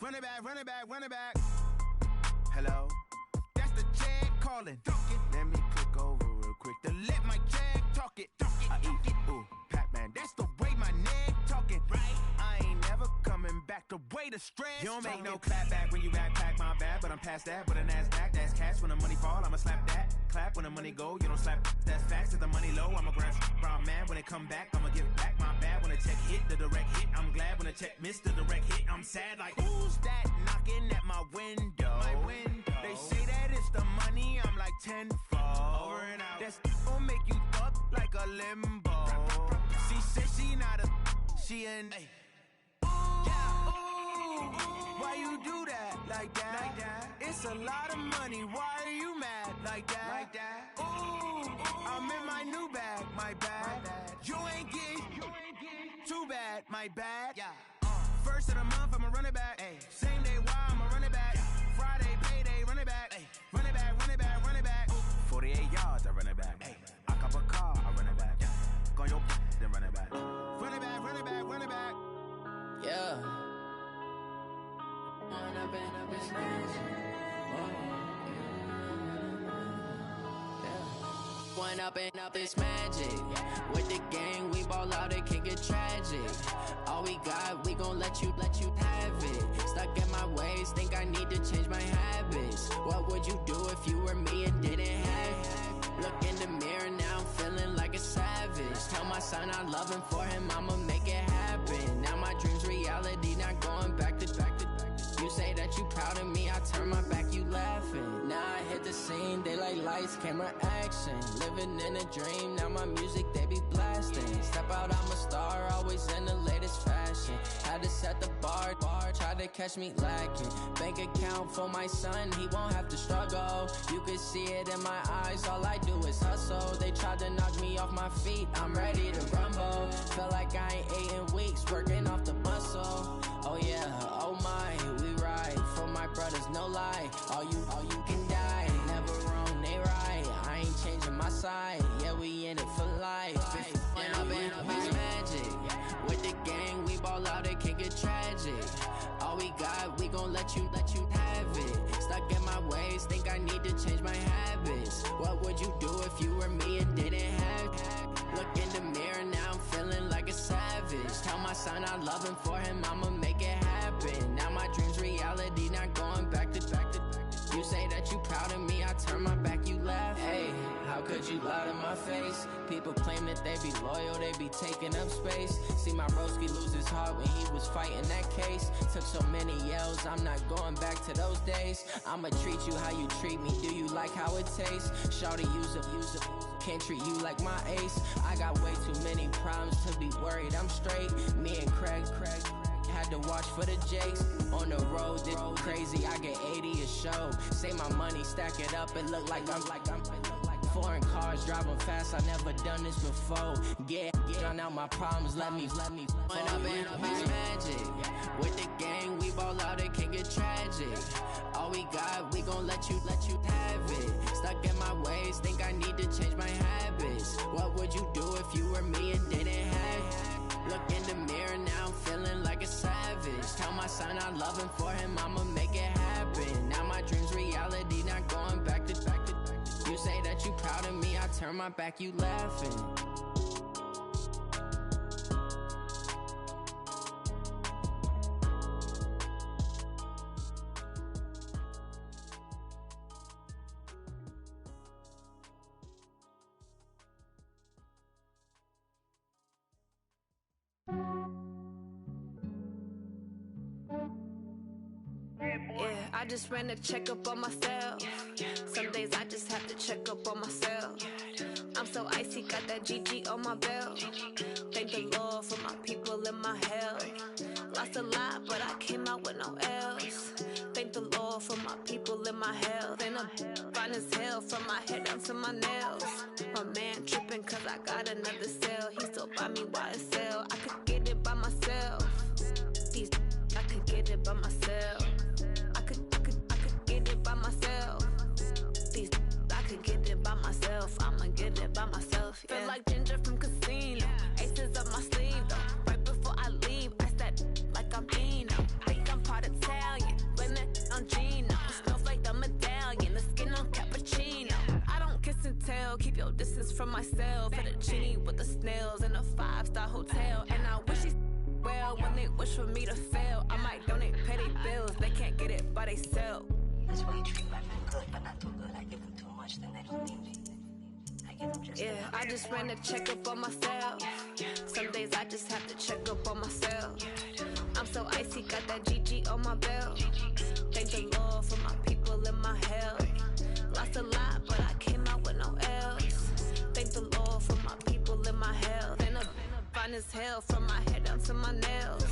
Run it back, run it back, run it back. Hello, that's the Jag calling. Let me click over real quick to let my Jag talk it. I eat, ooh, Pac-Man, that's the way my neck talking. Right, I ain't never coming back the way the stress. You don't make no clap back when you backpack, my bad, but I'm past that. With a NASDAQ, that's cash. When the money fall, I'ma slap that. Clap when the money go, you don't slap. That's facts. If the money low, I'ma grab brown man. When it come back, I'ma give back my bad. When the check hit, the direct hit, I'm glad. When the check missed the direct hit, I'm sad. Like, who's that knocking at my window? My window. They say that it's the money, I'm like tenfold. Over and out. That's gon' make you up like a limbo. She said she not a, she an. Why you do that like that? Like that? It's a lot of money. Why are you mad like that? Like that? Ooh, I'm in my new bag. My bad. You ain't get too bad. My bad. Yeah. First of the month, I'ma run it back. Ay. Same day, why I'ma run it back. Yeah. Friday, payday, run it back. Ay. Run it back, run it back, run it back. 48 yards, I run it back. Ay. I cop a car, I run it back. Yeah. Go on your then run it back. Run it back, run it back, run it back. Yeah. Run up and up his One up and up is magic. With the gang, we ball out, it can get tragic. All we got, we gon' let you have it. Stuck in my ways, think I need to change my habits. What would you do if you were me and didn't have it? Look in the mirror, now I'm feeling like a savage. Tell my son I love him, for him I'ma make it happen. Now my dream's reality, not going back to. You say that you proud of me, I turn my back, you laughing. Now I hit the scene, daylight lights, camera action. Living in a dream, now my music, they be blasting. Step out, I'm a star, always in the latest fashion. Had to set the bar, try to catch me lacking. Bank account for my son, he won't have to struggle. You can see it in my eyes, all I do is hustle. They tried to knock me off my feet, I'm ready to rumble. Feel like I ain't ate in weeks, working off the muscle. Oh yeah, oh my, we ride for my brothers, no lie. All you can die, never wrong, they right. I ain't changing my side, yeah, we in it for life. When up and up is magic. With the gang, we ball out, it can get tragic. All we got, we gon' let you have it. Stuck in my ways, think I need to change my habits. What would you do if you were me and didn't have it? Look in the mirror, now I'm feeling like a savage. Tell my son I love him, for him I'ma make it happen. Now my dream's reality, not going back to. You say that you proud of me, I turn my back, you laugh. Hey, how could you lie to my face? People claim that they be loyal, they be taking up space. See my broski lose his heart when he was fighting that case. Took so many yells, I'm not going back to those days. I'ma treat you how you treat me, do you like how it tastes? Shawty, use it. Can't treat you like my ace. I got way too many problems to be worried, I'm straight. Me and Craig had to watch for the Jakes. On the road, this crazy, I get 80 a show. Say my money, stack it up, it look like I'm foreign cars, driving fast, I never done this before. Yeah, drown out my problems, let me When up and up is magic. With the gang, we ball out, it can get tragic. All we got, we gon' let you have it. Stuck in my ways, think I need to change my habits. What would you do if you were me and didn't have it? Look in the mirror, now I'm feeling like a savage. Tell my son I love him, for him I'ma make it happen. Now my dream's reality, not going back to. You say that you proud of me, I turn my back, you laughing. Yeah, I just ran a checkup on myself. Some days I just have to check up on myself. I'm so icy, got that GG on my belt. Thank the Lord for my people in my health. Lost a lot, but I came out with no L's. Thank the Lord for my people in my health. And I'm fine as hell from my head down to my nails. My man tripping cause I got another cell. He still buy me YSL. I could get it by myself. These I could get it by myself. I could get it by myself. These I could get it by myself. I'ma get it by myself. Yeah. Feel like Ginger from Casino. Aces up my sleeve though. Right before I leave, I said like I'm Dino. Think I'm part Italian. from myself. For the genie with the snails in a 5-star hotel. And I wish he's well when they wish for me to fail. I might donate petty bills, they can't get it by themselves. That's why you treat my friend good, but not too good. I give them too much, then they don't need me. I give them just Yeah, I just ran a checkup on myself. Some days I just have to check up on myself. I'm so icy, got that GG on my belt. Thank the Lord for my people in my health. Lost a lot, but I came out with no L's. Thank the Lord for my people in my health. And I'm fine as hell from my head down to my nails.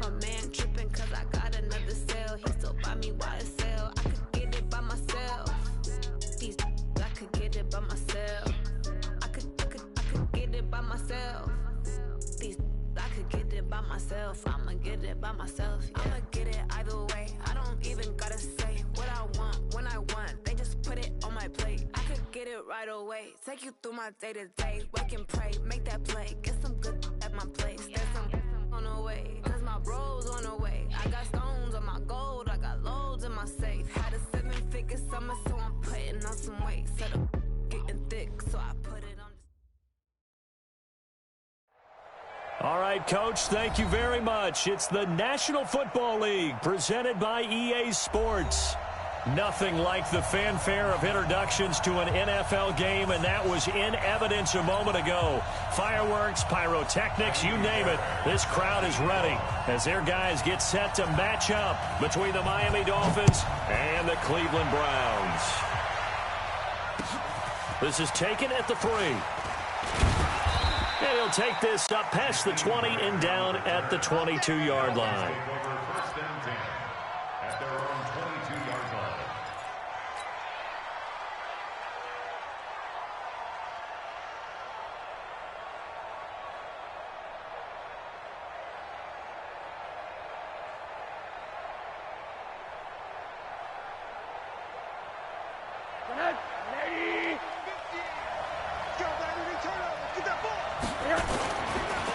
My man tripping cause I got another cell. He still buy me YSL. I could get it by myself. These I could get it by myself. I could get it by myself. These I could get it by myself. I'ma get it by myself. Yeah. I'ma get it either way. I don't even gotta say what I want when I want. They just put it on my plate. I could get it right away. Take you through my day to day. Wake and pray, make that play. Get some good at my place. There's some on the way, cause my bro's on the way. I got stones on my gold. I got loads in my safe. Had a 7-figure summer, so I'm putting on some weight. Set up getting thick, so I put it on. All right, Coach, thank you very much. It's the National Football League presented by EA Sports. Nothing like the fanfare of introductions to an NFL game, and that was in evidence a moment ago. Fireworks, pyrotechnics, you name it. This crowd is ready as their guys get set to match up between the Miami Dolphins and the Cleveland Browns. This is taken at the 3. And he'll take this up past the 20 and down at the 22-yard line. At their own 22-yard line.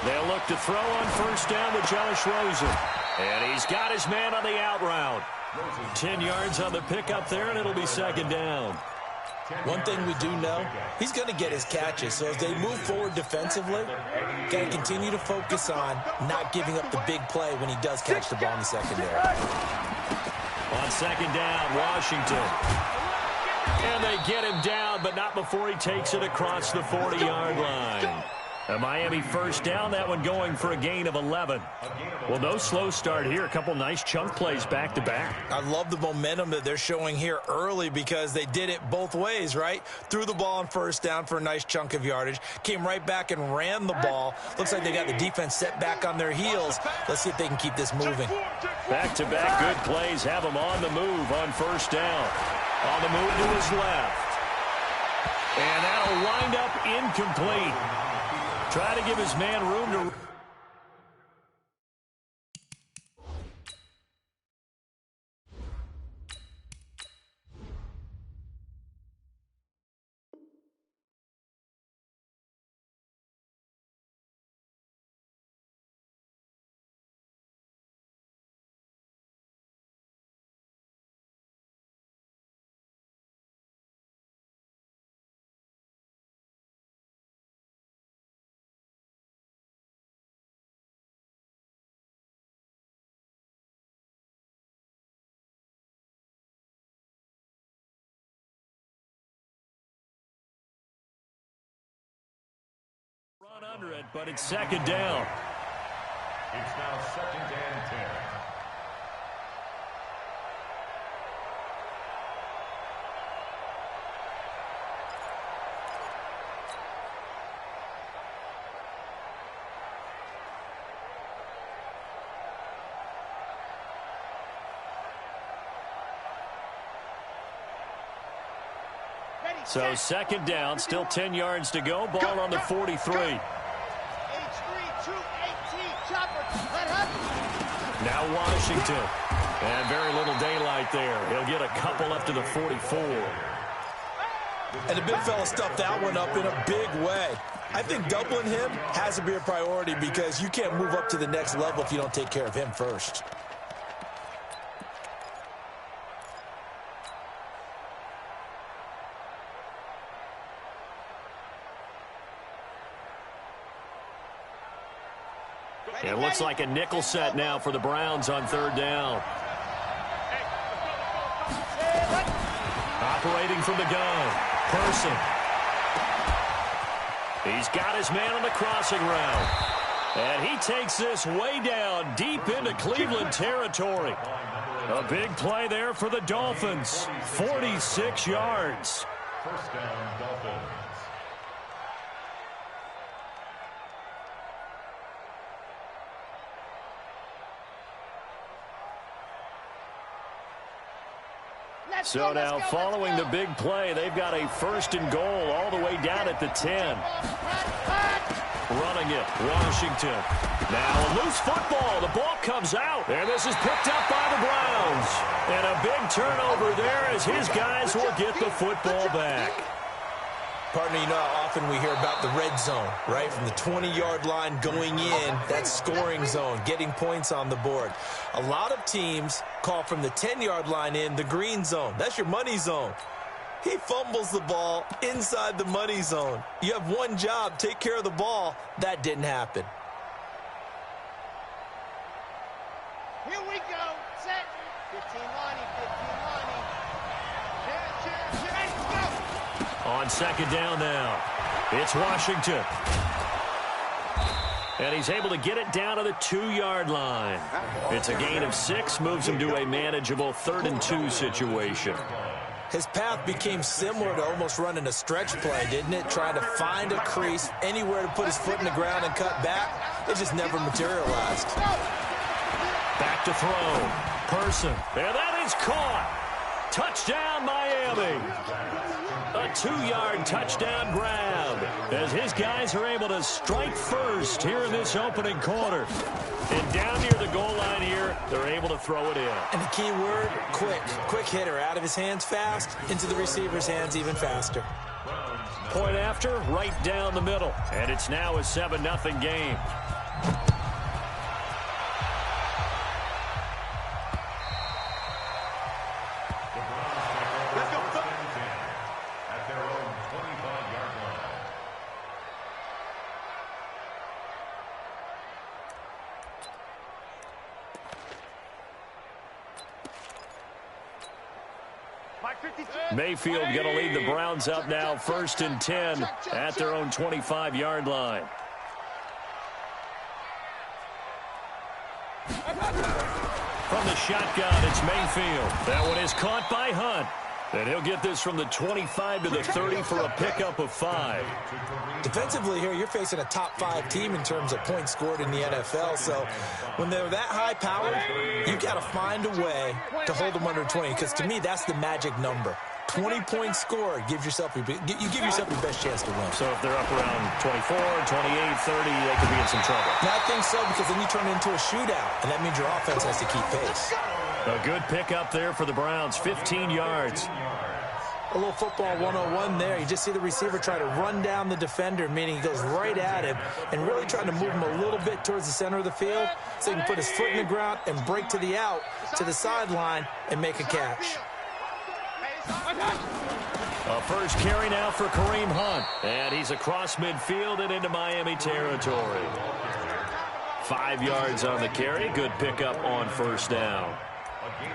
They'll look to throw on first down with Josh Rosen. And he's got his man on the out route. 10 yards on the pickup there, and it'll be second down. One thing we do know, he's going to get his catches. So as they move forward defensively, got to continue to focus on not giving up the big play when he does catch the ball in the secondary. On second down, Washington. And they get him down, but not before he takes it across the 40-yard line. A Miami first down, that one going for a gain of 11. Well, no slow start here. A couple nice chunk plays back-to-back. I love the momentum that they're showing here early because they did it both ways, right? Threw the ball on first down for a nice chunk of yardage. Came right back and ran the ball. Looks like they got the defense set back on their heels. Let's see if they can keep this moving. Back-to-back good plays have him on the move on first down. On the move to his left. And that'll wind up incomplete. Try to give his man room to... Run under it, but it's second down. It's now second and 10. So second down, still 10 yards to go. Ball on the 43. Now Washington. And very little daylight there. He'll get a couple up to the 44. And the big fella stuffed that one up in a big way. I think doubling him has to be a priority because you can't move up to the next level if you don't take care of him first. It looks like a nickel set now for the Browns on third down. Operating from the gun. Person. He's got his man on the crossing route. And he takes this way down deep into Cleveland territory. A big play there for the Dolphins. 46 yards. First down, Dolphins. So now following the big play, they've got a first and goal all the way down at the 10. Running it, Washington. Now a loose football. The ball comes out. And this is picked up by the Browns. And a big turnover there as his guys will get the football back. Partner, you know how often we hear about the red zone, right? From the 20-yard line going in, that scoring zone, getting points on the board. A lot of teams call from the 10-yard line in the green zone. That's your money zone. He fumbles the ball inside the money zone. You have one job, take care of the ball. That didn't happen. Here we go. Set. 15 Lonnie, 15 Lonnie. Let's go. On second down now, it's Washington. And he's able to get it down to the 2-yard line. It's a gain of 6, moves him to a manageable 3rd and 2 situation. His path became similar to almost running a stretch play, didn't it? Trying to find a crease, anywhere to put his foot in the ground and cut back. It just never materialized. Back to throw. Person. And that is caught. Touchdown, Miami. A 2-yard touchdown grab as his guys are able to strike first here in this opening quarter. And down near the goal line here, they're able to throw it in. And the key word, quick. Quick hitter. Out of his hands fast, into the receiver's hands even faster. Point after, right down the middle. And it's now a 7-0 game. At their own 25-yard line. Mayfield going to lead the Browns up now, 1st and 10 at their own 25-yard line. From the shotgun, it's Mayfield. That one is caught by Hunt. And he'll get this from the 25 to the 30 for a pickup of 5. Defensively here, you're facing a top 5 team in terms of points scored in the NFL. So when they're that high powered, you got to find a way to hold them under 20. Because to me, that's the magic number. 20 points scored, you give yourself your best chance to win. So if they're up around 24, 28, 30, they could be in some trouble. And I think so, because then you turn it into a shootout, and that means your offense has to keep pace. A good pickup there for the Browns, 15 yards. A little football 101 there. You just see the receiver try to run down the defender, meaning he goes right at him and really trying to move him a little bit towards the center of the field so he can put his foot in the ground and break to the out, to the sideline, and make a catch. A first carry now for Kareem Hunt. And he's across midfield and into Miami territory. 5 yards on the carry. Good pickup on first down.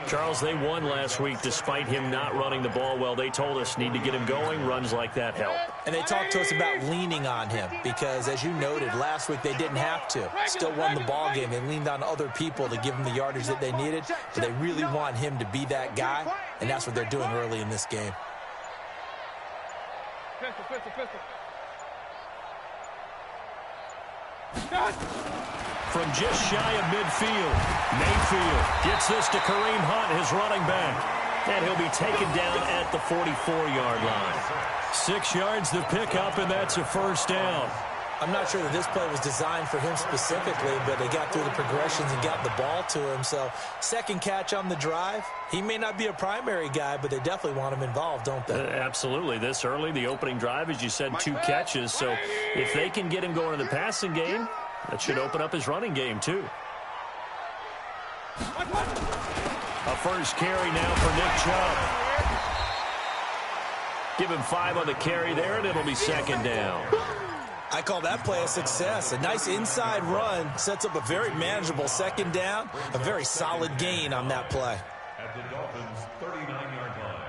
Charles, they won last week despite him not running the ball well. They told us need to get him going. Runs like that help. And they talked to us about leaning on him because, as you noted, last week they didn't have to. Still won the ball game. They leaned on other people to give them the yardage that they needed. But they really want him to be that guy, and that's what they're doing early in this game. From just shy of midfield, Mayfield gets this to Kareem Hunt, his running back. And he'll be taken down at the 44-yard line. 6 yards to pick up, and that's a first down. I'm not sure that this play was designed for him specifically, but they got through the progressions and got the ball to him. So, second catch on the drive. He may not be a primary guy, but they definitely want him involved, don't they? Absolutely. This early, the opening drive, as you said, 2 catches. So, if they can get him going in the passing game, that should open up his running game, too. A first carry now for Nick Chubb. Give him 5 on the carry there, and it'll be second down. I call that play a success. A nice inside run sets up a very manageable second down, a very solid gain on that play. At the Dolphins' 39-yard line.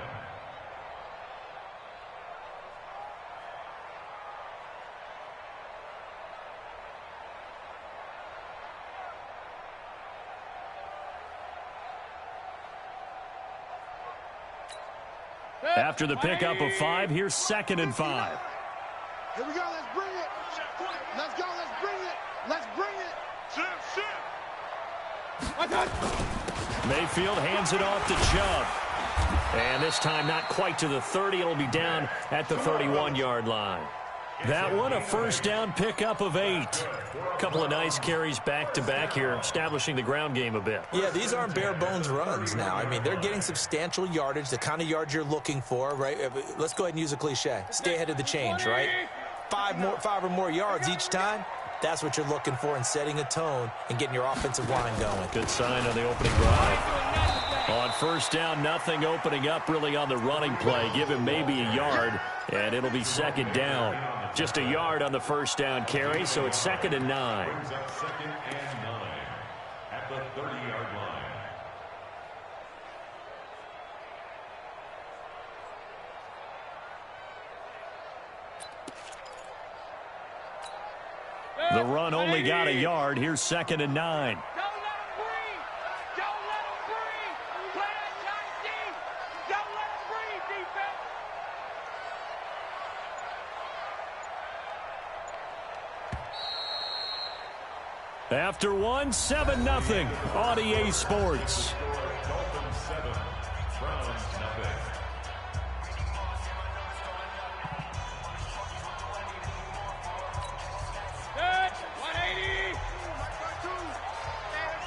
After the pickup of 5, here's 2nd and 5. Here we go. Let's bring it. Let's go. Let's bring it. Let's bring it. Mayfield hands it off to Chubb. And this time not quite to the 30. It'll be down at the 31-yard line. That one, a first down pickup of 8. Couple of nice carries back-to-back here, establishing the ground game a bit. Yeah, these aren't bare-bones runs now. I mean, they're getting substantial yardage, the kind of yards you're looking for, right? Let's go ahead and use a cliche. Stay ahead of the change, right? 5 or more yards each time. That's what you're looking for in setting a tone and getting your offensive line going. Good sign on the opening drive. On first down, nothing opening up really on the running play. Give him maybe a yard, and it'll be 2nd down. Just a yard on the first down carry, so it's 2nd and 9. Brings up 2nd and 9 at the 30-yard line. The run only got a yard. Here's 2nd and 9. After 1, 7-0 on EA Sports. Dolphins 7, Browns nothing. Good. 180.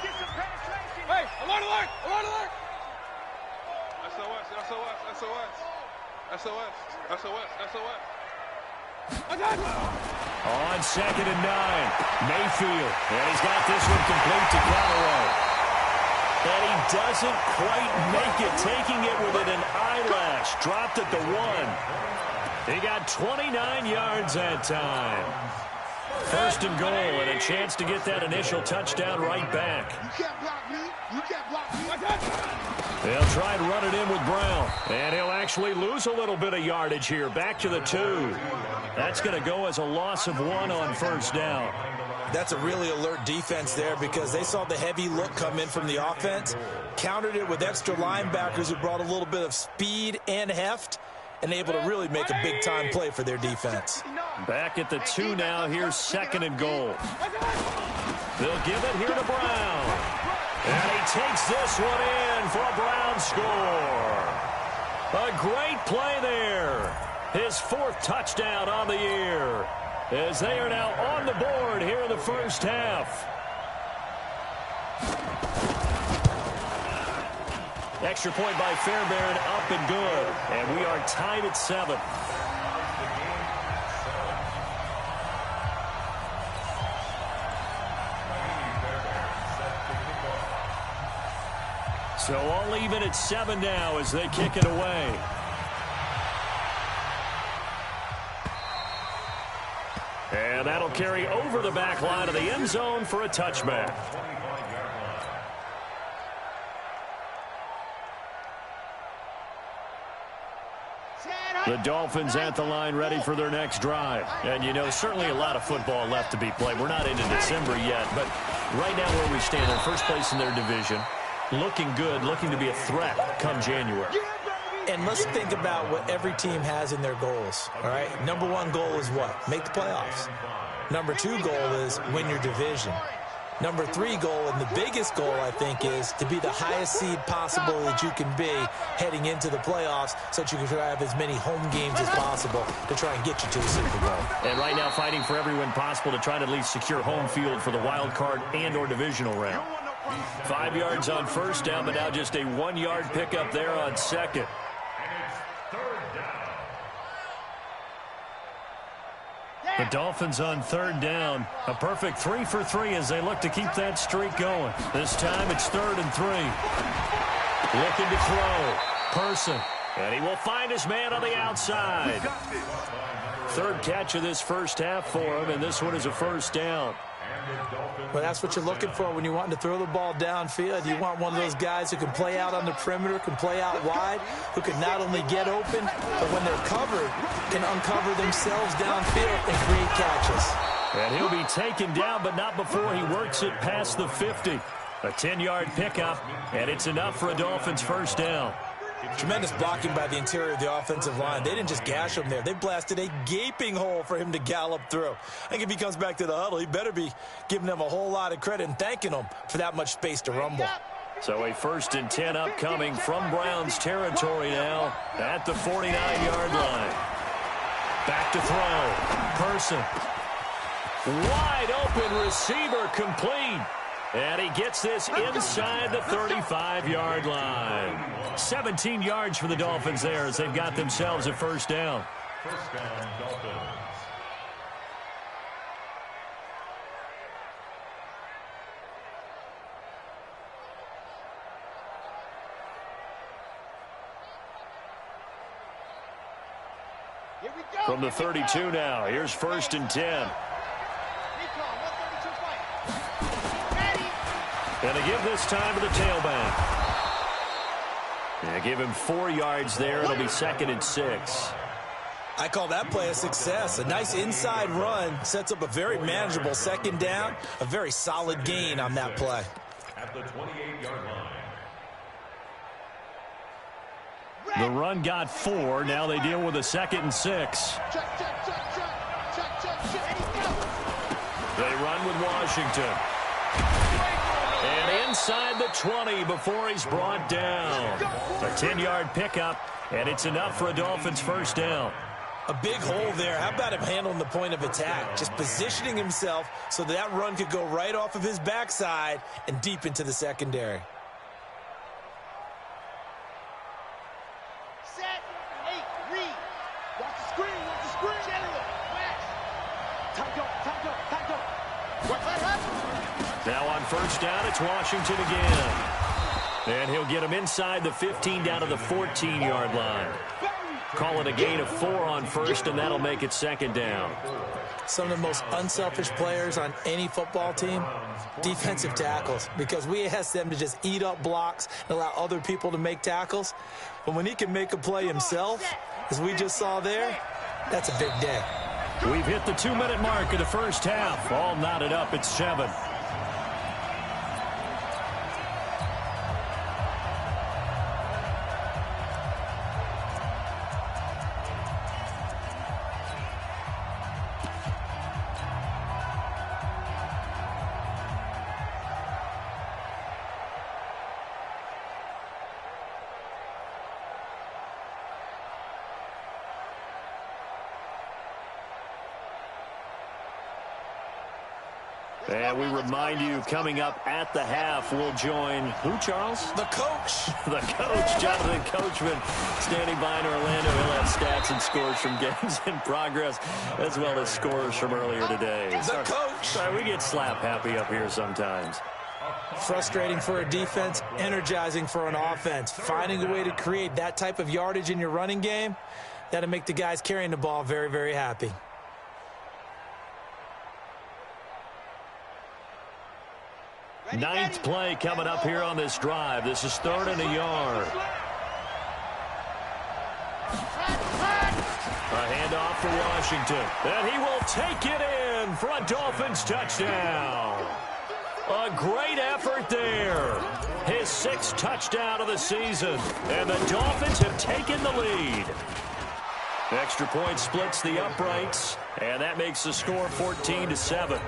Get some penetration. Hey, alert, alert, alert, alert. SOS, SOS, SOS. SOS, SOS, SOS. On 2nd and 9, Mayfield. And he's got this one complete to Callaway. And he doesn't quite make it, taking it within an eyelash. Dropped at the 1. He got 29 yards that time. 1st and goal, and a chance to get that initial touchdown right back. You can't block me. You can't block me. They'll try and run it in with Brown. And he'll actually lose a little bit of yardage here. Back to the 2. That's going to go as a loss of 1 on first down. That's a really alert defense there because they saw the heavy look come in from the offense, countered it with extra linebackers who brought a little bit of speed and heft, and able to really make a big-time play for their defense. Back at the 2 now. Here's 2nd and goal. They'll give it here to Brown. And he takes this one in for a Brown score. A great play there. His 4th touchdown on the year, as they are now on the board here in the first half. Extra point by Fairbairn, up and good. And we are tied at 7. So all even at 7 now as they kick it away. And that'll carry over the back line of the end zone for a touchback. The Dolphins at the line ready for their next drive. And, you know, certainly a lot of football left to be played. We're not into December yet, but right now where we stand, in first place in their division, looking good, looking to be a threat come January. And let's think about what every team has in their goals, all right? Number 1 goal is what? Make the playoffs. Number 2 goal is win your division. Number 3 goal, and the biggest goal, I think, is to be the highest seed possible that you can be heading into the playoffs so that you can have as many home games as possible to try and get you to the Super Bowl. And right now fighting for every win possible to try to at least secure home field for the wild card and or divisional round. 5 yards on first down, but now just a 1-yard pickup there on 2nd. The Dolphins on 3rd down. A perfect 3 for 3 as they look to keep that streak going. This time it's 3rd and 3. Looking to throw. Person And he will find his man on the outside. Third catch of this first half for him, and this one is a first down. Well, that's what you're looking for when you want to throw the ball downfield. You want one of those guys who can play out on the perimeter, can play out wide, who can not only get open, but when they're covered, can uncover themselves downfield and create catches. And he'll be taken down, but not before he works it past the 50. A 10-yard pickup, and it's enough for a Dolphins first down. Tremendous blocking by the interior of the offensive line. They didn't just gash him there. They blasted a gaping hole for him to gallop through. I think if he comes back to the huddle, he better be giving them a whole lot of credit and thanking them for that much space to rumble. So a 1st and 10 upcoming from Browns territory now at the 49-yard line. Back to throw. Person. Wide open receiver complete. And he gets this inside the 35-yard line. 17 yards for the Dolphins there as they've got themselves a first down. First down, Dolphins. Here we go. From the 32 now, here's 1st and 10. And they give this time to the tailback. They give him 4 yards there. It'll be 2nd and 6. I call that play a success. A nice inside run sets up a very manageable 2nd down. A very solid gain on that play. At the 28-yard line. The run got 4. Now they deal with a 2nd and 6. They run with Washington. And inside the 20 before he's brought down. A 10-yard pickup, and it's enough for a Dolphins first down. A big hole there. How about him handling the point of attack? Just positioning himself so that run could go right off of his backside and deep into the secondary. Set, 8, read. Watch the screen, General, West. Time go. What happened? Now on first down, it's Washington again. And he'll get him inside the 15 down to the 14-yard line. Call it a gain of 4 on first, and that'll make it 2nd down. Some of the most unselfish players on any football team, defensive tackles, because we ask them to just eat up blocks and allow other people to make tackles. But when he can make a play himself, as we just saw there, that's a big day. We've hit the 2-minute mark of the first half. All knotted up at 7. And we remind you, coming up at the half, we'll join who, Charles? The coach. The coach, Jonathan Coachman, standing by in Orlando. He'll have stats and scores from games in progress, as well as scores from earlier today. The coach. Sorry, we get slap happy up here sometimes. Frustrating for a defense, energizing for an offense. Finding a way to create that type of yardage in your running game, that'll make the guys carrying the ball very, very happy. Ninth play coming up here on this drive. This is 3rd and a yard. A handoff for Washington. And he will take it in for a Dolphins touchdown. A great effort there. His 6th touchdown of the season. And the Dolphins have taken the lead. Extra point splits the uprights. And that makes the score 14-7.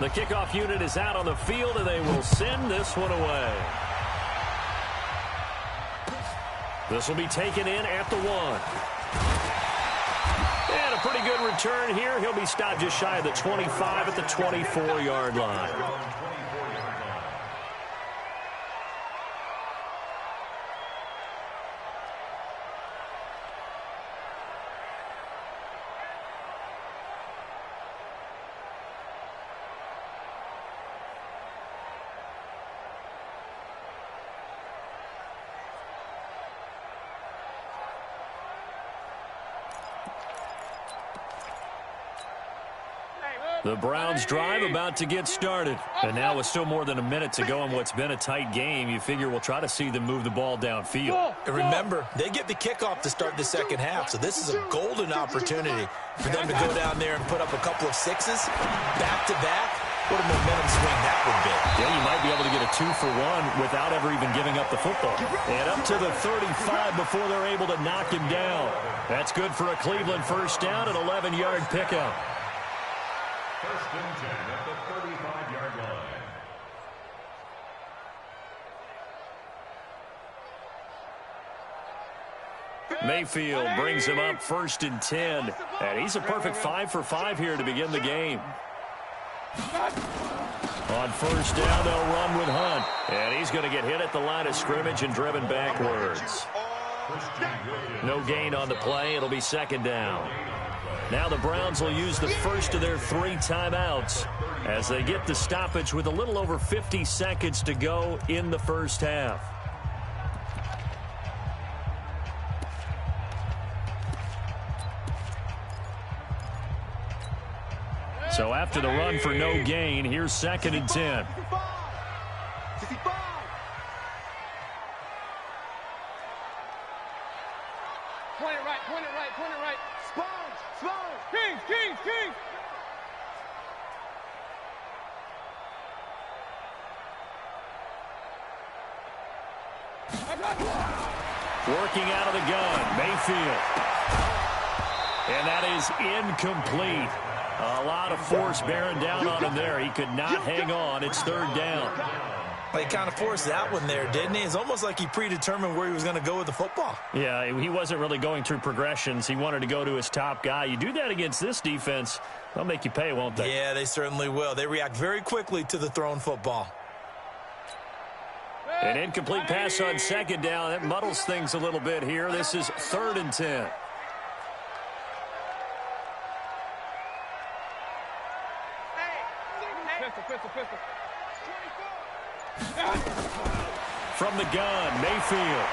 The kickoff unit is out on the field, and they will send this one away. This will be taken in at the 1. And a pretty good return here. He'll be stopped just shy of the 25 at the 24-yard line. The Browns drive about to get started. And now with still more than a minute to go in what's been a tight game, you figure we'll try to see them move the ball downfield. And remember, they get the kickoff to start the second half, so this is a golden opportunity for them to go down there and put up a couple of sixes back-to-back. What a momentum swing that would be. Yeah, you might be able to get a 2-for-1 without ever even giving up the football. And up to the 35 before they're able to knock him down. That's good for a Cleveland first down, an 11-yard pickup. First and 10 at the 35-yard line. Mayfield brings him up first and 10. And he's a perfect 5 for 5 here to begin the game. On first down, they'll run with Hunt. And he's going to get hit at the line of scrimmage and driven backwards. No gain on the play. It'll be second down. Now the Browns will use the first of their 3 timeouts as they get the stoppage with a little over 50 seconds to go in the first half. So after the run for no gain, here's second and 10. Point it right, point it right, point it right. Sponge, sponge. Kings, Kings, Kings. Working out of the gun, Mayfield. And that is incomplete. A lot of force bearing down on him there. He could not hang on. It's third down. Well, he kind of forced that one there, didn't he? It's almost like he predetermined where he was going to go with the football. Yeah, he wasn't really going through progressions. He wanted to go to his top guy. You do that against this defense, they'll make you pay, won't they? Yeah, they certainly will. They react very quickly to the thrown football. An incomplete pass on second down. That muddles things a little bit here. This is third and 10. From the gun, Mayfield.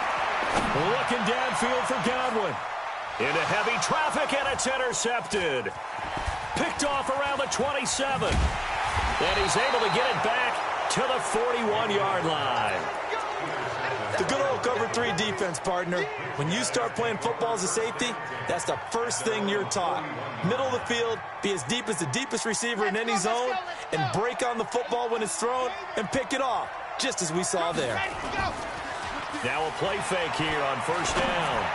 Looking downfield for Godwin. Into heavy traffic, and it's intercepted. Picked off around the 27. And he's able to get it back to the 41-yard line. The good old cover 3 defense, partner. When you start playing football as a safety, that's the first thing you're taught. Middle of the field, be as deep as the deepest receiver in any zone, and break on the football when it's thrown and pick it off, just as we saw there. Now a play fake here on first down.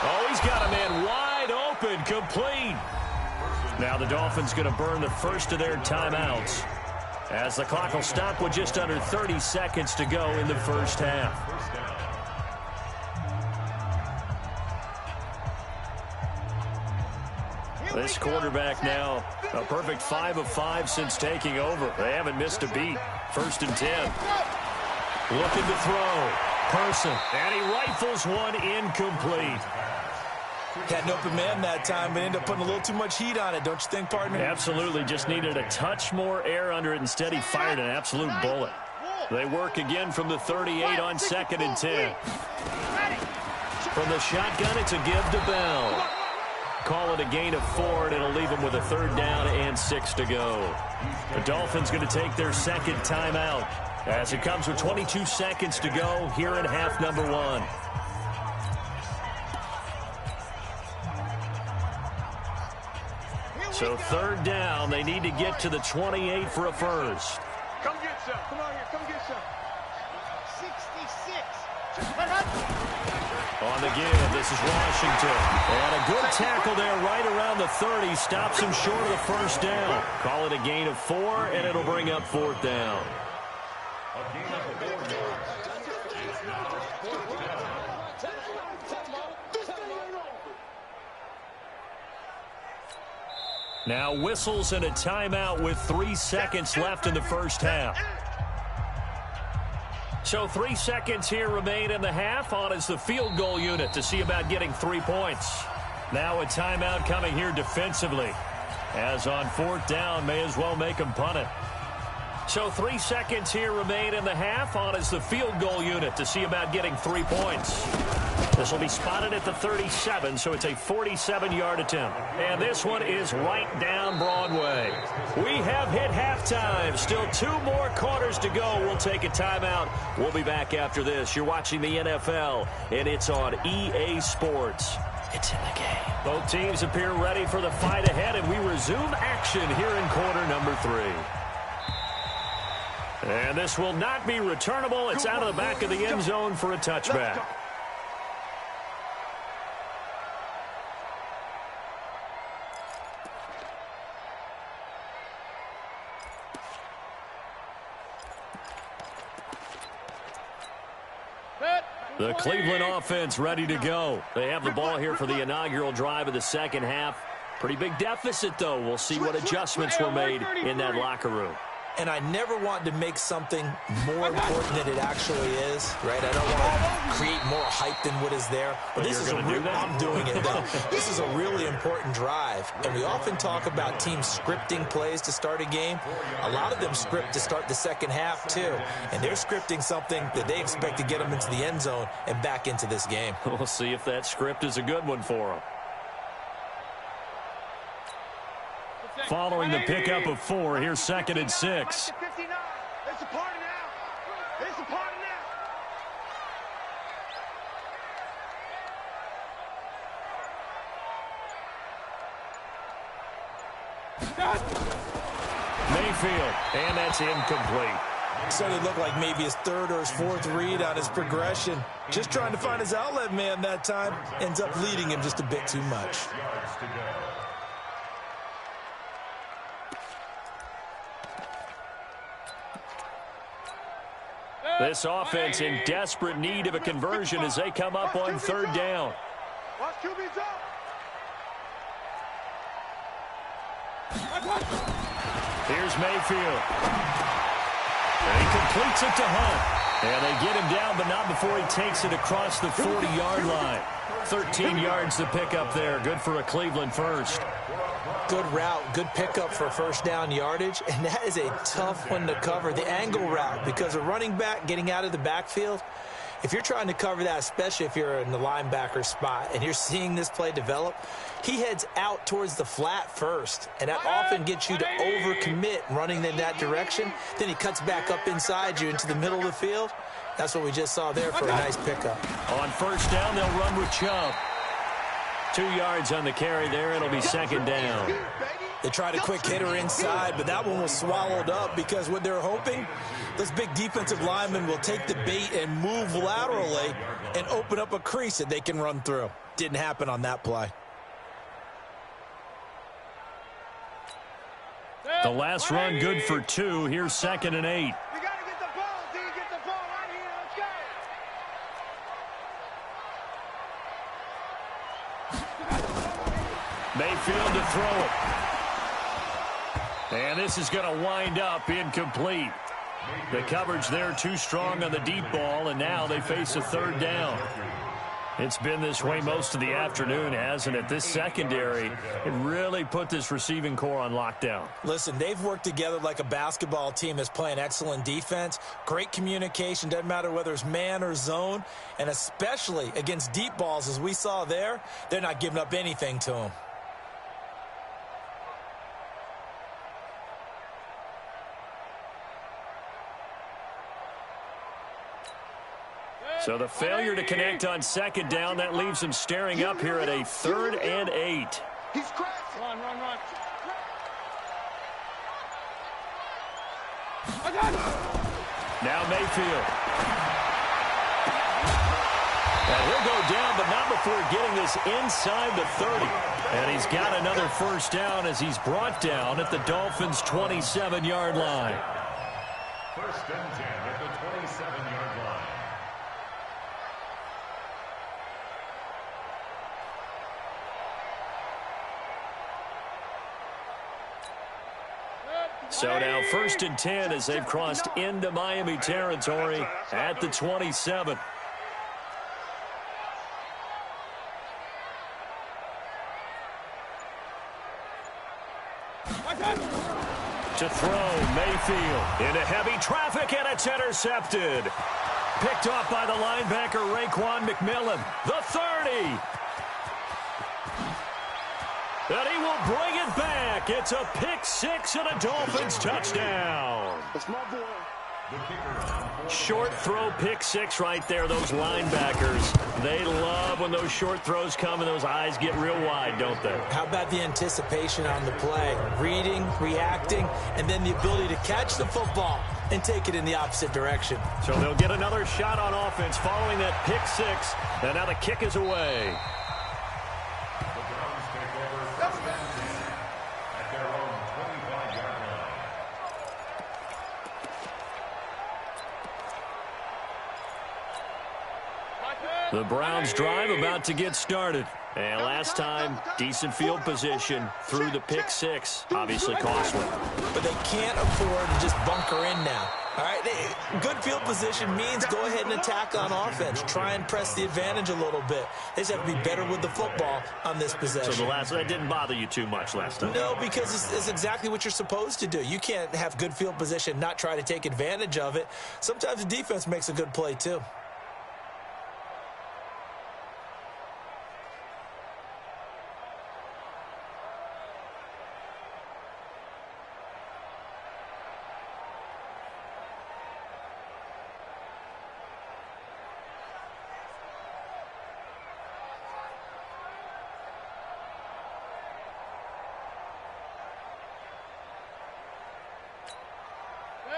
Oh, he's got a man wide open, complete. Now the Dolphins going to burn the first of their timeouts, as the clock will stop with just under 30 seconds to go in the first half. This quarterback now a perfect 5 of 5 since taking over. They haven't missed a beat. First and 10. Looking to throw. Person. And he rifles one incomplete. Had an open man that time, but ended up putting a little too much heat on it, don't you think, partner? Absolutely. Just needed a touch more air under it. Instead, he fired an absolute bullet. They work again from the 38 on second and 10. From the shotgun, it's a give to Bell. Call it a gain of 4, and it'll leave them with a third down and 6 to go. The Dolphins going to take their second timeout as it comes with 22 seconds to go here in half number 1. So third down, they need to get to the 28 for a first. Come get some. Come on here. Come get some. 66. On the give, this is Washington. And a good tackle there right around the 30. Stops him short of the first down. Call it a gain of 4, and it'll bring up fourth down. Now whistles and a timeout with 3 seconds left in the first half. So 3 seconds here remain in the half. On is the field goal unit to see about getting 3 points. Now a timeout coming here defensively. As on fourth down, may as well make them punt it. So 3 seconds here remain in the half. On is the field goal unit to see about getting 3 points. This will be spotted at the 37, so it's a 47-yard attempt. And this one is right down Broadway. We have hit halftime. Still 2 more quarters to go. We'll take a timeout. We'll be back after this. You're watching the NFL, and it's on EA Sports. It's in the game. Both teams appear ready for the fight ahead, and we resume action here in quarter number 3. And this will not be returnable. It's out of the back of the end zone for a touchback. The Cleveland offense ready to go. They have the ball here for the inaugural drive of the second half. Pretty big deficit, though. We'll see what adjustments were made in that locker room. And I never want to make something more important than it actually is, right? I don't want to create more hype than what is there. But this is I'm doing it, though. This is a really important drive. And we often talk about teams scripting plays to start a game. A lot of them script to start the second half, too. And they're scripting something that they expect to get them into the end zone and back into this game. We'll see if that script is a good one for them. Following the pickup of 4, here's 2nd and 6. It's a party now. It's a party now. Mayfield, and that's incomplete. So it looked like maybe his 3rd or his 4th read on his progression. Just trying to find his outlet man that time. Ends up leading him just a bit too much. This offense in desperate need of a conversion as they come up on 3rd down. Watch QB's up. Here's Mayfield. And he completes it to Hunt. And they get him down, but not before he takes it across the 40-yard line. 13 yards to pick up there. Good for a Cleveland first. Good route, good pickup for first down yardage, and that is a tough one to cover, the angle route, because a running back getting out of the backfield, if you're trying to cover that, especially if you're in the linebacker spot and you're seeing this play develop, he heads out towards the flat first, and that often gets you to overcommit running in that direction. Then he cuts back up inside you into the middle of the field. That's what we just saw there for a nice pickup. On first down, they'll run with Chubb. 2 yards on the carry there. It'll be 2nd down. They tried a quick hitter inside, but that one was swallowed up because what they're hoping, those big defensive linemen will take the bait and move laterally and open up a crease that they can run through. Didn't happen on that play. The last run good for 2. Here's 2nd and 8. Mayfield to throw it. And this is going to wind up incomplete. The coverage there too strong on the deep ball, and now they face a 3rd down. It's been this way most of the afternoon, hasn't it? This secondary, it really put this receiving core on lockdown. Listen, they've worked together like a basketball team that's playing excellent defense. Great communication, doesn't matter whether it's man or zone, and especially against deep balls, as we saw there, they're not giving up anything to them. So the failure to connect on 2nd down, that leaves them staring up here at a 3rd and 8. He's crashing. Run. Now Mayfield. And he'll go down, but not before getting this inside the 30. And he's got another first down as he's brought down at the Dolphins' 27-yard line. 1st and 10 at the 27-yard line. So now 1st and 10 as they've crossed into Miami territory at the 27. To throw, Mayfield into heavy traffic, and it's intercepted. picked off by the linebacker, Raekwon McMillan. The 30. And he will bring it back. It's a pick six and a Dolphins touchdown. It's my boy. Short throw pick six right there. Those linebackers, they love when those short throws come and those eyes get real wide, don't they? How about the anticipation on the play? Reading, reacting, and then the ability to catch the football and take it in the opposite direction. So they'll get another shot on offense following that pick six. And now the kick is away. The Browns drive about to get started. And last time, decent field position through the pick six. Obviously costly. But they can't afford to just bunker in now. All right, good field position means go ahead and attack on offense. Try and press the advantage a little bit. They just have to be better with the football on this possession. So that didn't bother you too much last time? No, because it's exactly what you're supposed to do. You can't have good field position, not try to take advantage of it. Sometimes the defense makes a good play too.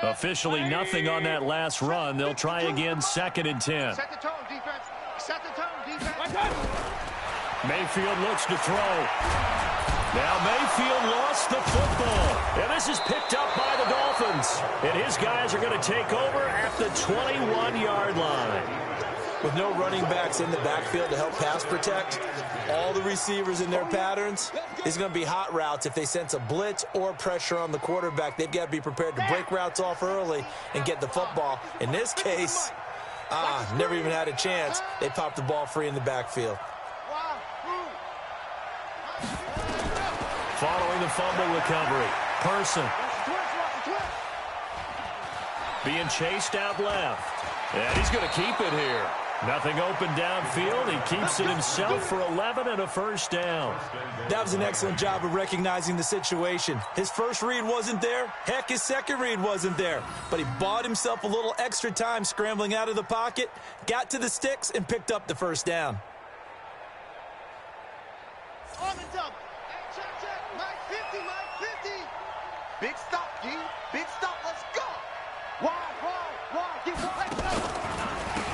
Officially nothing on that last run. They'll try again, 2nd and 10. Set the tone, defense. Set the tone, defense. Mayfield looks to throw. Now Mayfield lost the football. And this is picked up by the Dolphins. And his guys are going to take over at the 21-yard line. With no running backs in the backfield to help pass protect, all the receivers in their patterns, it's going to be hot routes. If they sense a blitz or pressure on the quarterback, they've got to be prepared to break routes off early and get the football. In this case, never even had a chance. They popped the ball free in the backfield. Following the fumble recovery, Person being chased out left. And he's going to keep it here. Nothing open downfield. He keeps it himself for 11 and a first down. That was an excellent job of recognizing the situation. His first read wasn't there. Heck, his second read wasn't there. But he bought himself a little extra time scrambling out of the pocket, got to the sticks, and picked up the first down. On the double. Check, check. Mike 50, Mike 50. Big stop, G. Big stop. Let's go. Wide. Get wide.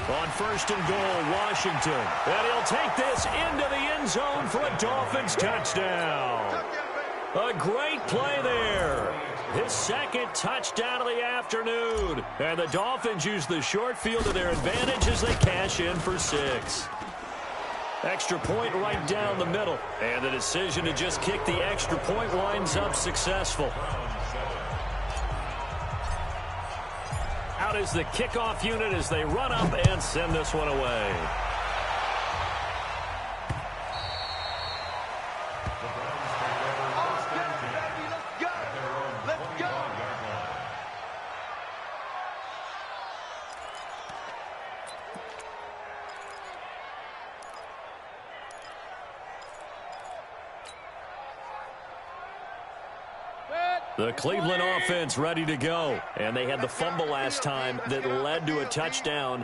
On 1st and goal, Washington. And he'll take this into the end zone for a Dolphins touchdown. A great play there. His second touchdown of the afternoon. And the Dolphins use the short field to their advantage as they cash in for 6. Extra point right down the middle. And the decision to just kick the extra point winds up successful. Out is the kickoff unit as they run up and send this one away. The Cleveland offense ready to go. And they had the fumble last time that led to a touchdown.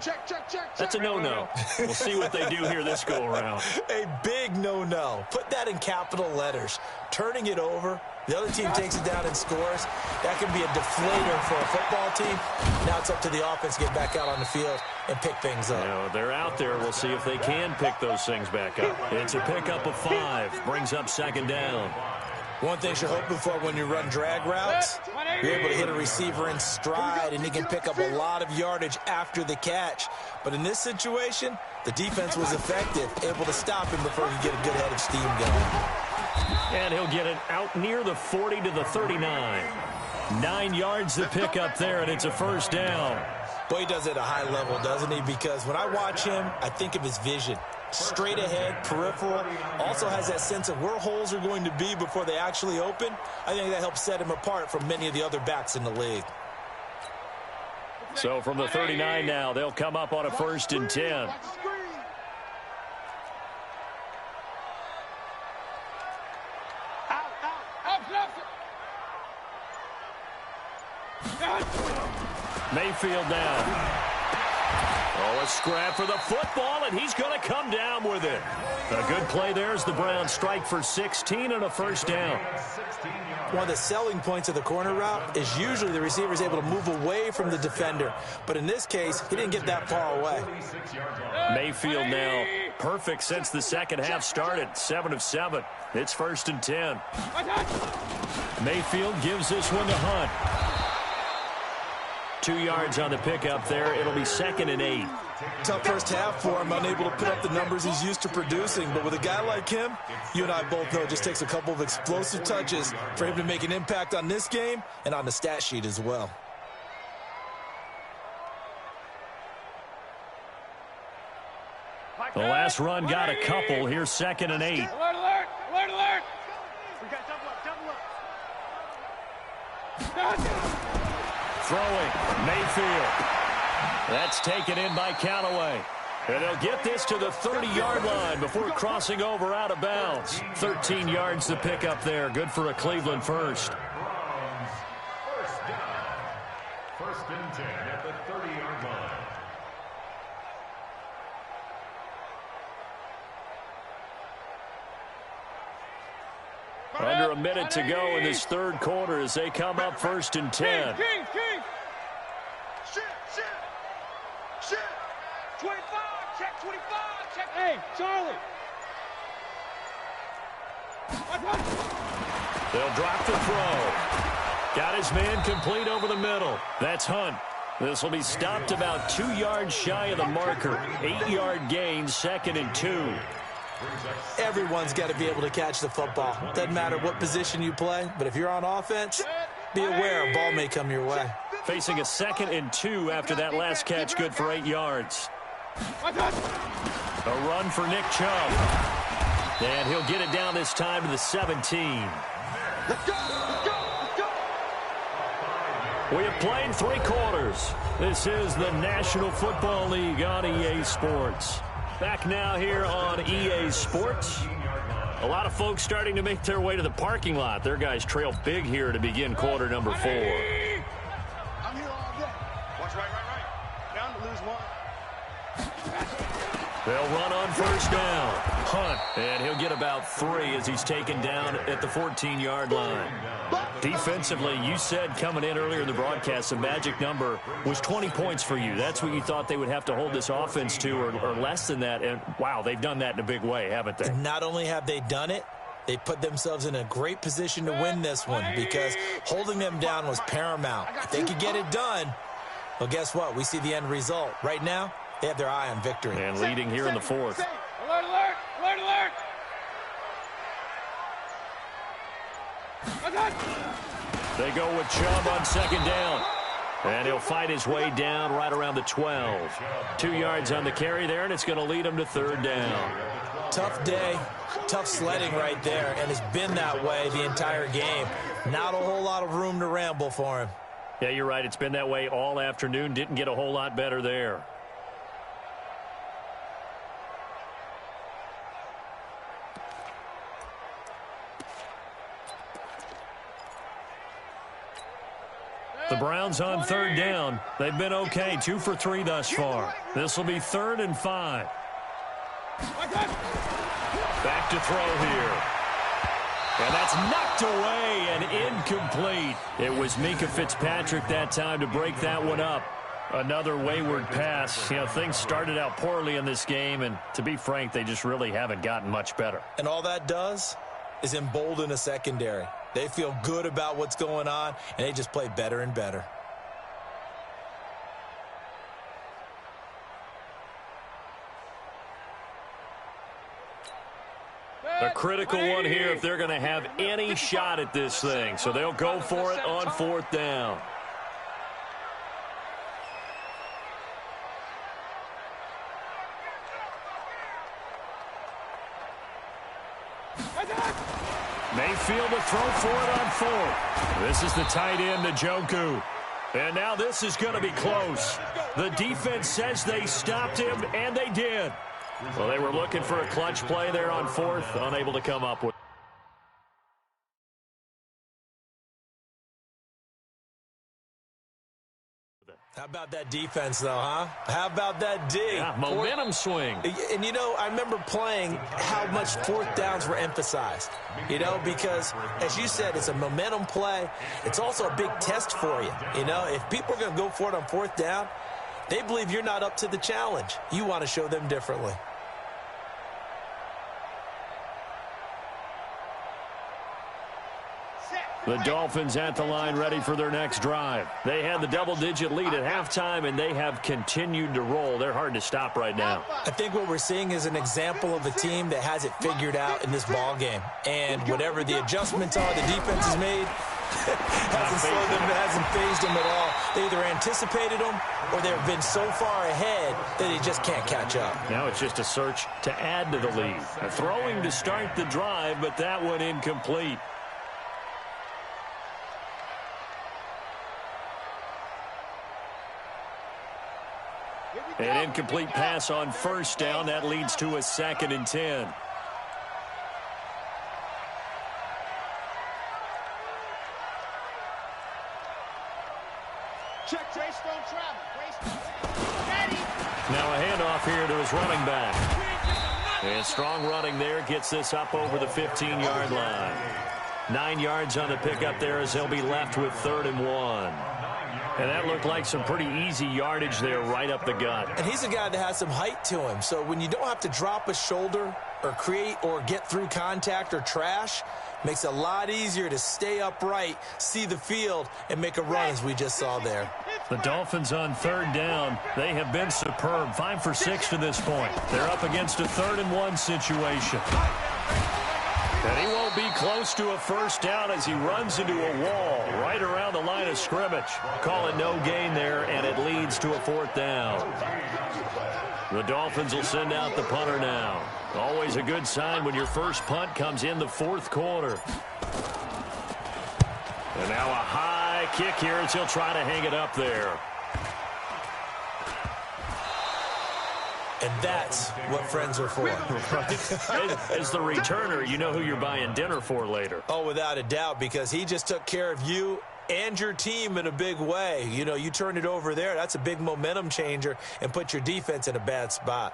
That's a no-no. We'll see what they do here this go-around. A big no-no. Put that in capital letters. Turning it over, the other team takes it down and scores. That can be a deflator for a football team. Now it's up to the offense to get back out on the field and pick things up. You know, they're out there. We'll see if they can pick those things back up. It's a pickup of 5. Brings up 2nd down. One thing you're hoping for when you run drag routes, you're able to hit a receiver in stride, and he can pick up a lot of yardage after the catch. But in this situation, the defense was effective, able to stop him before he could get a good head of steam going. And he'll get it out near the 40 to the 39. 9 yards to pick up there, and it's a first down. Boy, he does it at a high level, doesn't he? Because when I watch him, I think of his vision. Straight ahead, peripheral, also has that sense of where holes are going to be before they actually open. I think that helps set him apart from many of the other backs in the league. So from the 39 now, they'll come up on a 1st and 10. Mayfield now. Oh, a scrap for the football, and he's going to come down with it. A good play there as the Browns strike for 16 and a 1st down. One of the selling points of the corner route is usually the receiver is able to move away from the defender. But in this case, he didn't get that far away. Mayfield now perfect since the second half started. 7 of 7. It's 1st and 10. Mayfield gives this one to Hunt. 2 yards on the pickup there. It'll be 2nd and 8. Tough first half for him, unable to put up the numbers he's used to producing. But with a guy like him, you and I both know it just takes a couple of explosive touches for him to make an impact on this game and on the stat sheet as well. The last run got a couple. Here's 2nd and 8. Alert, alert, alert, alert. We got double up. Throwing, Mayfield. That's taken in by Callaway. And they'll get this to the 30-yard line before crossing over out of bounds. 13 yards to pick up there. Good for a Cleveland first. First down. 1st and 10 at the 30-yard line. Under a minute to go in this 3rd quarter as they come up 1st and 10. King. Shit. 25, check 25, check. Hey, Charlie. They'll drop the throw. Got his man complete over the middle. That's Hunt. This will be stopped about 2 yards shy of the marker. 8-yard gain, 2nd and 2. Everyone's got to be able to catch the football. Doesn't matter what position you play, but if you're on offense, be aware a ball may come your way. Facing a 2nd and 2 after that last catch, good for 8 yards. A run for Nick Chubb. And he'll get it down this time to the 17. Let's go. We have played 3 quarters. This is the National Football League on EA Sports. Back now here on EA Sports. A lot of folks starting to make their way to the parking lot. Their guys trail big here to begin quarter number 4. I'm here all day. Watch right. Down to lose 1. They'll run on 1st down. Hunt, and he'll get about 3 as he's taken down at the 14-yard line. Defensively, you said coming in earlier in the broadcast, the magic number was 20 points for you. That's what you thought they would have to hold this offense to, or less than that. And, wow, they've done that in a big way, haven't they? Not only have they done it, they put themselves in a great position to win this one because holding them down was paramount. If they could get it done, well, guess what? We see the end result. Right now, they have their eye on victory. And leading here in the 4th. Alert. They go with Chubb on 2nd down. And he'll fight his way down right around the 12. 2 yards on the carry there, and it's going to lead him to 3rd down. Tough day, tough sledding right there, and it's been that way the entire game. Not a whole lot of room to ramble for him. Yeah, you're right. It's been that way all afternoon. Didn't get a whole lot better there. The Browns on 3rd down. They've been okay, 2 for 3 thus far. This will be 3rd and 5. Back to throw here. And that's knocked away and incomplete. It was Minkah Fitzpatrick that time to break that one up. Another wayward pass. You know, things started out poorly in this game, and to be frank, they just really haven't gotten much better. And all that does is embolden a secondary. They feel good about what's going on, and they just play better and better. A critical one here if they're going to have any shot at this thing. So they'll go for it on 4th down. Mayfield to throw for it on 4th. This is the tight end, Njoku. And now this is going to be close. The defense says they stopped him, and they did. Well, they were looking for a clutch play there on fourth, unable to come up with. How about that defense, though, huh? How about that D? Yeah, momentum swing. And, you know, I remember playing how much fourth downs were emphasized, you know, because, as you said, it's a momentum play. It's also a big test for you. You know, if people are going to go for it on fourth down, they believe you're not up to the challenge. You want to show them differently. The Dolphins at the line ready for their next drive. They had the double-digit lead at halftime, and they have continued to roll. They're hard to stop right now. I think what we're seeing is an example of a team that has it figured out in this ball game. And whatever the adjustments are the defense has made, hasn't slowed them, hasn't phased them at all. They either anticipated them or they've been so far ahead that they just can't catch up. Now it's just a search to add to the lead. Throwing to start the drive, but that one incomplete. An incomplete pass on first down. That leads to a 2nd and 10. Check, Trace, don't travel. Ready. Now a handoff here to his running back. And strong running there gets this up over the 15-yard line. 9 yards on the pickup there as he'll be left with 3rd and 1. And that looked like some pretty easy yardage there right up the gut. And he's a guy that has some height to him. So when you don't have to drop a shoulder or create or get through contact or trash, makes it a lot easier to stay upright, see the field, and make a run as we just saw there. The Dolphins on 3rd down. They have been superb. 5 for 6 to this point. They're up against a 3rd and 1 situation. And he won't be close to a first down as he runs into a wall right around the line of scrimmage. Call it no gain there, and it leads to a 4th down. The Dolphins will send out the punter now. Always a good sign when your first punt comes in the 4th quarter. And now a high kick here as he'll try to hang it up there. And that's what friends are for. As the returner, you know who you're buying dinner for later. Oh, without a doubt, because he just took care of you and your team in a big way. You know, you turn it over there, that's a big momentum changer and put your defense in a bad spot.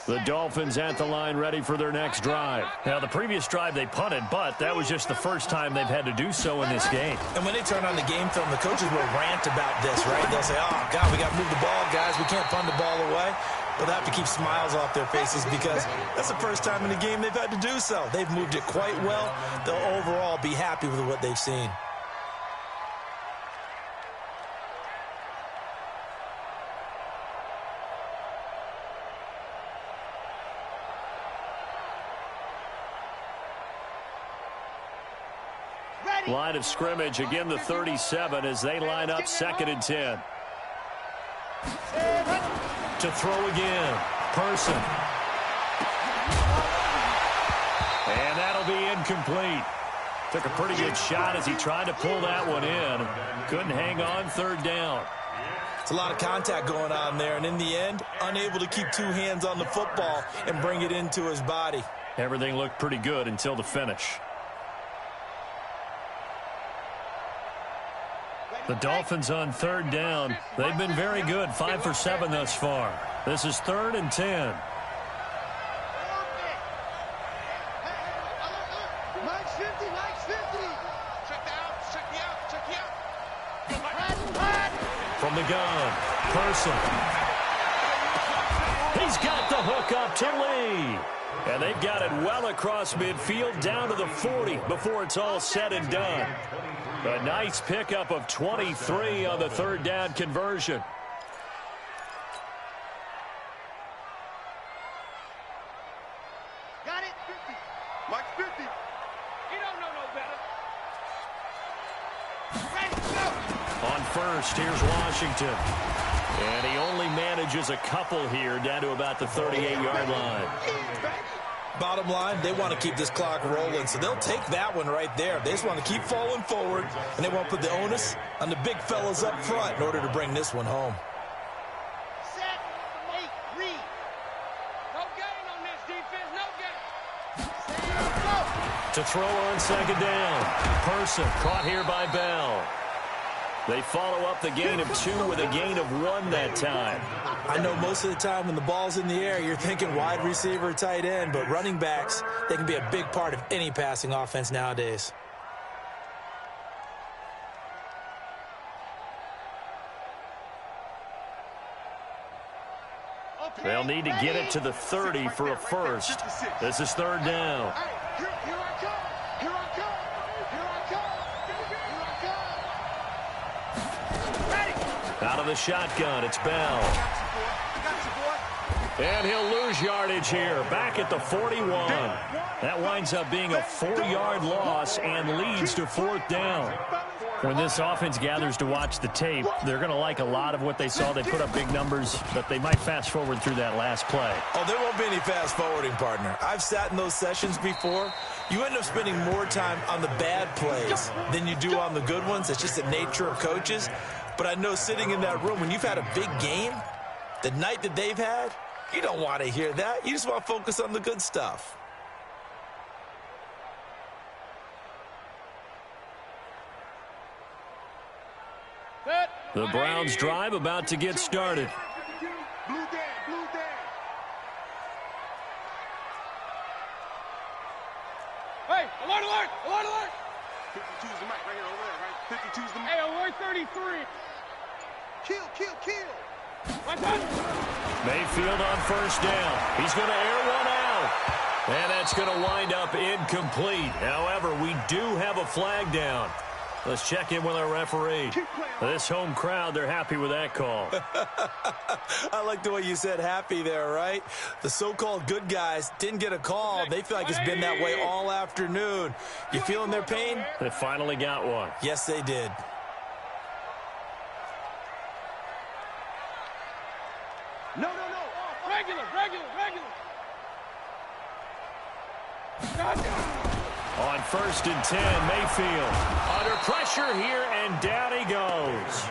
The Dolphins at the line ready for their next drive. Now, the previous drive they punted, but that was just the first time they've had to do so in this game. And when they turn on the game film, the coaches will rant about this, right? They'll say, oh, God, we got to move the ball, guys. We can't punt the ball away. But they have to keep smiles off their faces because that's the first time in the game they've had to do so. They've moved it quite well. They'll overall be happy with what they've seen. Line of scrimmage, again the 37 as they line up 2nd and 10. To throw again, Person. And that'll be incomplete. Took a pretty good shot as he tried to pull that one in. Couldn't hang on, 3rd down. It's a lot of contact going on there, and in the end, unable to keep 2 hands on the football and bring it into his body. Everything looked pretty good until the finish. The Dolphins on third down. They've been very good, 5 for 7 thus far. This is 3rd and 10. Mike's 50, Mike's 50. Check the out, check the out, check the out. From the gun, Person. He's got the hook up to Lee. And they've got it well across midfield down to the 40 before it's all said and done. A nice pickup of 23 on the 3rd down conversion. Got it. 50. Mike's 50. He don't know no better. Ready, go. On first, here's Washington. And he only manages a couple here down to about the 38-yard line. Bottom line, they want to keep this clock rolling, so they'll take that one right there. They just want to keep falling forward, and they want to put the onus on the big fellas up front in order to bring this one home. Set, 8, read. No gain on this defense, no gain. Go. To throw on 2nd down. Person caught here by Bell. They follow up the gain of 2 with a gain of 1 that time. I know most of the time when the ball's in the air, you're thinking wide receiver, tight end, but running backs, they can be a big part of any passing offense nowadays. They'll need to get it to the 30 for a first. This is 3rd down. Here I come. Here I come. Here I come. Here I come. Ready. Out of the shotgun, it's Bell. And he'll lose yardage here, back at the 41. That winds up being a 4-yard loss and leads to 4th down. When this offense gathers to watch the tape, they're going to like a lot of what they saw. They put up big numbers, but they might fast forward through that last play. Oh, there won't be any fast forwarding, partner. I've sat in those sessions before. You end up spending more time on the bad plays than you do on the good ones. It's just the nature of coaches. But I know sitting in that room, when you've had a big game, the night that they've had, you don't want to hear that. You just want to focus on the good stuff. The Browns drive about to get started. Blue down, blue down. Hey, alert, alert, alert, alert. 52's the mic right here, over there, right? 52's the mic. Hey, alert 33. Kill, kill, kill. Mayfield on 1st down. He's going to air one out. And that's going to wind up incomplete. However, we do have a flag down. Let's check in with our referee. This home crowd, they're happy with that call. I like the way you said happy there, right? The so-called good guys didn't get a call. They feel like it's been that way all afternoon. You feeling their pain? They finally got one. Yes, they did. No, no, no. Regular, regular, regular. On 1st and 10, Mayfield under pressure here, and down he goes.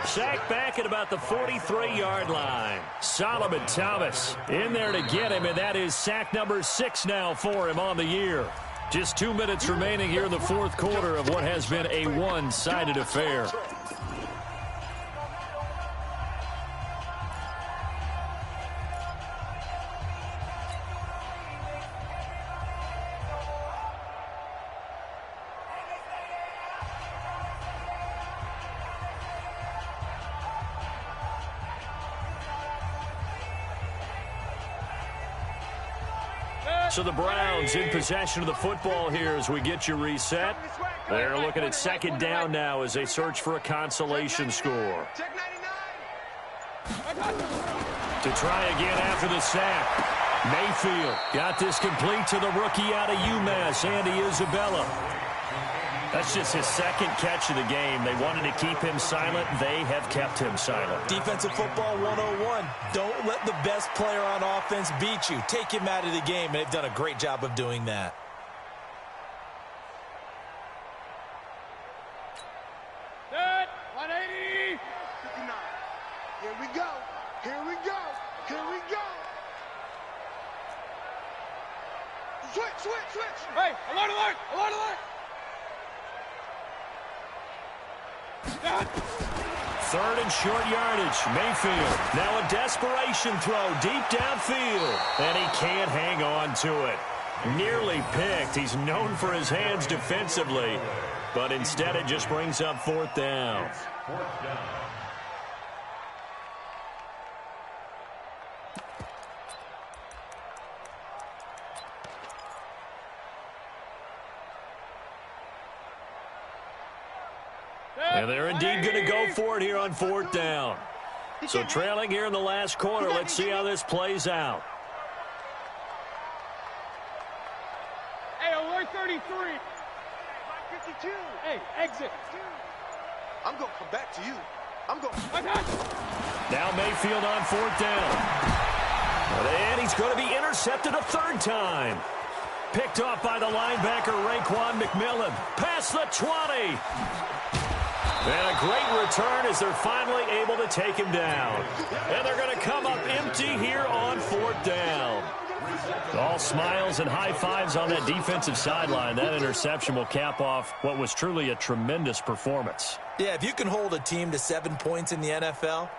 Sacked back at about the 43-yard line. Solomon Thomas in there to get him, and that is sack number 6 now for him on the year. Just 2 minutes remaining here in the 4th quarter of what has been a one-sided affair. So the Browns in possession of the football here as we get you reset. They're looking at 2nd down now as they search for a consolation score. To try again after the sack. Mayfield got this complete to the rookie out of UMass, Andy Isabella. That's just his 2nd catch of the game. They wanted to keep him silent. They have kept him silent. Defensive football 101. Don't let the best player on offense beat you. Take him out of the game, and they've done a great job of doing that. Set, 180. 59. Here we go. Here we go. Here we go. Switch, switch, switch. Hey, alert, alert, alert, alert. Third and short yardage. Mayfield. Now a desperation throw deep downfield. And he can't hang on to it. Nearly picked. He's known for his hands defensively. But instead it just brings up fourth down. And they're indeed going to go for it here on fourth down. So trailing here in the last quarter. Let's see how this plays out. Hey, alert 33. 52. Hey, exit. I'm going to come back to you. I'm going. Now Mayfield on fourth down. And he's going to be intercepted a third time. Picked off by the linebacker Raekwon McMillan. Past the 20. And a great return as they're finally able to take him down. And they're going to come up empty here on fourth down. All smiles and high fives on that defensive sideline. That interception will cap off what was truly a tremendous performance. Yeah, if you can hold a team to 7 points in the NFL,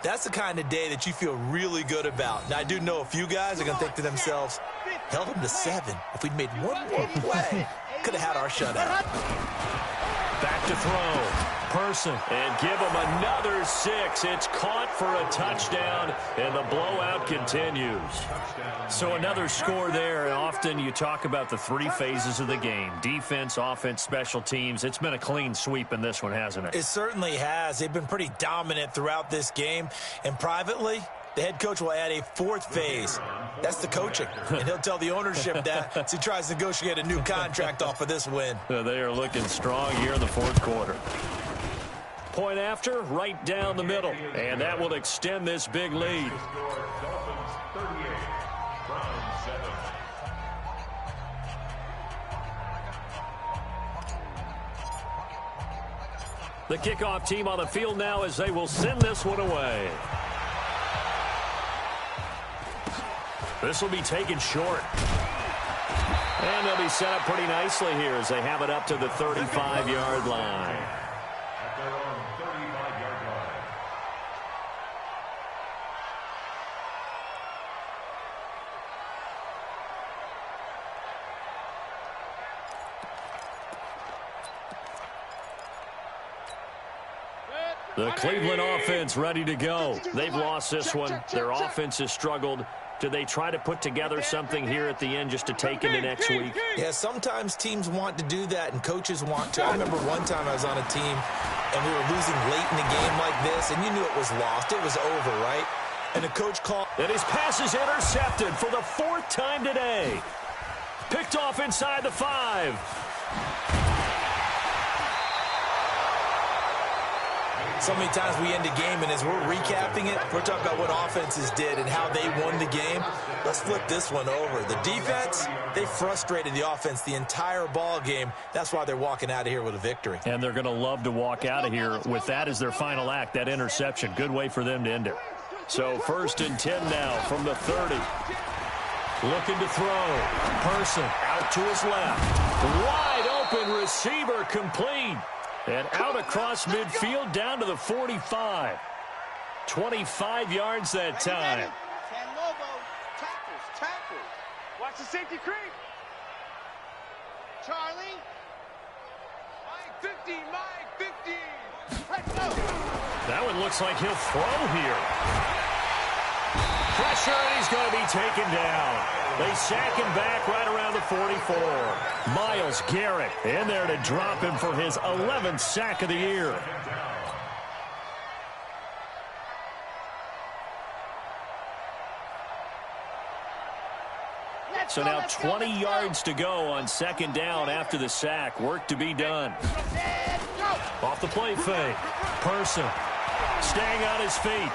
that's the kind of day that you feel really good about. Now, I do know a few guys are going to think to themselves, held them to 7. If we'd made one more play, could have had our shutout. Back to throw. Person. And give him another 6. It's caught for a touchdown, and the blowout continues. So another score there. And often you talk about the 3 phases of the game. Defense, offense, special teams. It's been a clean sweep in this one, hasn't it? It certainly has. They've been pretty dominant throughout this game. And privately, the head coach will add a 4th phase. That's the coaching. And he'll tell the ownership that as he tries to negotiate a new contract off of this win. They are looking strong here in the fourth quarter. Point after, right down the middle. And that will extend this big lead. The kickoff team on the field now as they will send this one away. This will be taken short. And they'll be set up pretty nicely here as they have it up to the 35-yard line. The Cleveland offense ready to go. They've lost this one. Their offense has struggled. Do they try to put together something here at the end just to take into next week? Yeah, sometimes teams want to do that and coaches want to. I remember one time I was on a team and we were losing late in the game like this, and you knew it was lost. It was over, right? And the coach called. And his pass is intercepted for the 4th time today. Picked off inside the 5. So many times we end a game, and as we're recapping it, we're talking about what offenses did and how they won the game. Let's flip this one over. The defense, they frustrated the offense the entire ball game. That's why they're walking out of here with a victory. And they're going to love to walk out of here with that as their final act, that interception. Good way for them to end it. So 1st and 10 now from the 30. Looking to throw. Person out to his left. Wide open receiver complete. And out across midfield down to the 45. 25 yards that time. Tackles. Watch the safety creep. Charlie. Mike 50, Mike 50. Let's go. That one looks like he'll throw here. Pressure, and he's going to be taken down. They sack him back right around the 44. Myles Garrett in there to drop him for his 11th sack of the year. So now 20 yards to go on 2nd down after the sack. Work to be done. Off the play fake. Person staying on his feet.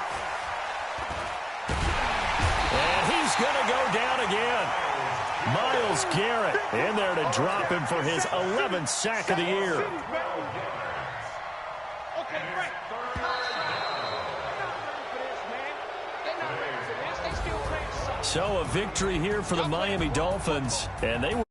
And he's going to go down again. Myles Garrett in there to drop him for his 11th sack of the year. So a victory here for the Miami Dolphins, and they were